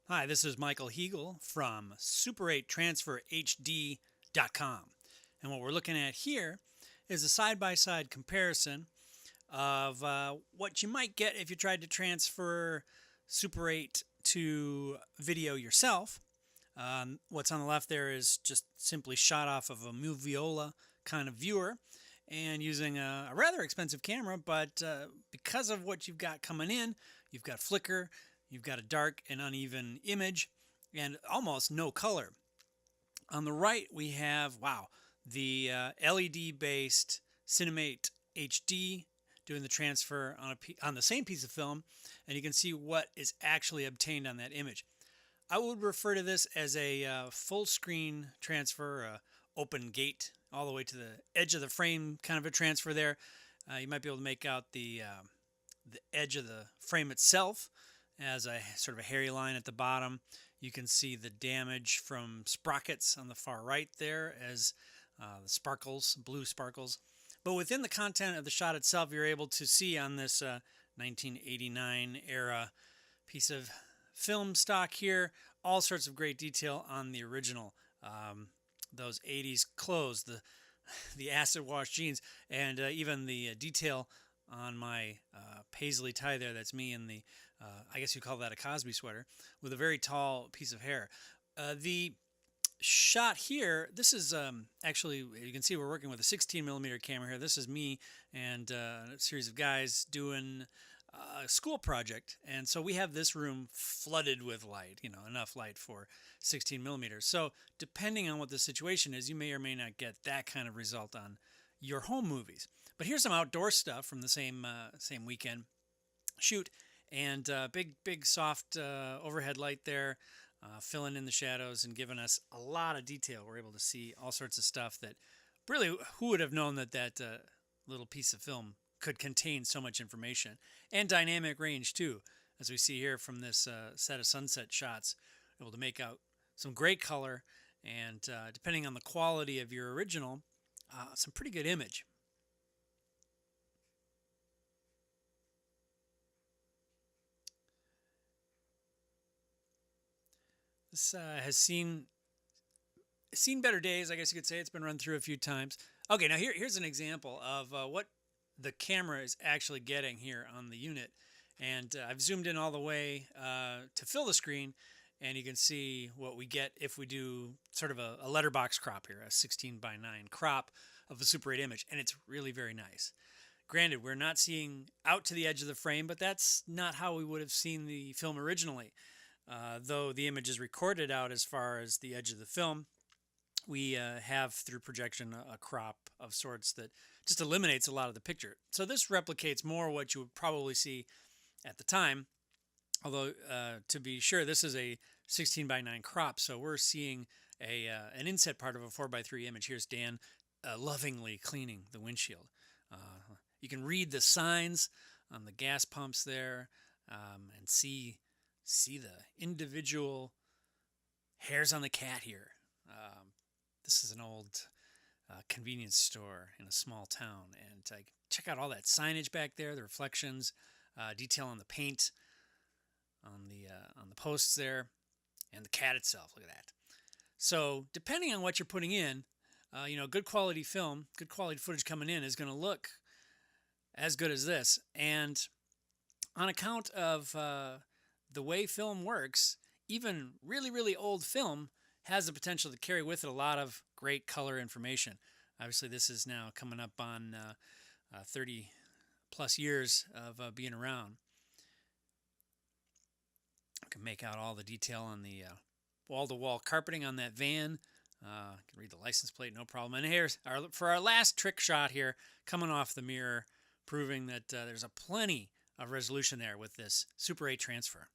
Hi, this is Michael Hegel from Super8TransferHD.com. And what we're looking at here is a side-by-side comparison of what you might get if you tried to transfer Super 8 to video yourself. What's on the left there is just simply shot off of a Moviola kind of viewer and using a rather expensive camera, but because of what you've got coming in, you've got flicker, you've got a dark and uneven image, and almost no color. On the right, we have, wow, the LED-based Cinemate HD doing the transfer on the same piece of film, and you can see what is actually obtained on that image. I would refer to this as a full screen transfer, open gate all the way to the edge of the frame kind of a transfer there. You might be able to make out the edge of the frame itself as a sort of a hairy line at the bottom. You can see the damage from sprockets on the far right there as the sparkles, blue sparkles. But within the content of the shot itself, you're able to see on this 1989 era piece of film stock here all sorts of great detail on the original. Those 80s clothes, the acid wash jeans, and even the detail on my paisley tie there. That's me in the, I guess you call that a Cosby sweater, with a very tall piece of hair. The shot here, this is actually, you can see we're working with a 16 millimeter camera here. This is me and a series of guys doing a school project, and so we have this room flooded with light, enough light for 16 millimeters. So depending on what the situation is, you may or may not get that kind of result on your home movies. But here's some outdoor stuff from the same weekend shoot, and big soft overhead light there, filling in the shadows and giving us a lot of detail. We're able to see all sorts of stuff that really, who would have known that little piece of film could contain so much information, and dynamic range too, as we see here from this set of sunset shots. Able to make out some great color, and depending on the quality of your original, some pretty good image. This has seen better days, I guess you could say. It's been run through a few times. Okay, now here's an example of what the camera is actually getting here on the unit. And I've zoomed in all the way to fill the screen, and you can see what we get if we do sort of a letterbox crop here, a 16:9 crop of the Super 8 image, and it's really very nice. Granted, we're not seeing out to the edge of the frame, but that's not how we would have seen the film originally. Though the image is recorded out as far as the edge of the film, we have through projection a crop of sorts that just eliminates a lot of the picture. So this replicates more what you would probably see at the time, although to be sure, this is a 16:9 crop, so we're seeing an inset part of a 4:3 image. Here's Dan lovingly cleaning the windshield. You can read the signs on the gas pumps there, and see the individual hairs on the cat here. This is an old convenience store in a small town, and check out all that signage back there, the reflections, detail on the paint, on the posts there, and the cat itself. Look at that. So depending on what you're putting in, good quality film, good quality footage coming in is going to look as good as this. And on account of the way film works, even really old film has the potential to carry with it a lot of great color information. Obviously, this is now coming up on 30 plus years of being around. You can make out all the detail on the wall-to-wall carpeting on that van. You can read the license plate, no problem. And here's for our last trick shot here, coming off the mirror, proving that there's a plenty of resolution there with this Super 8 transfer.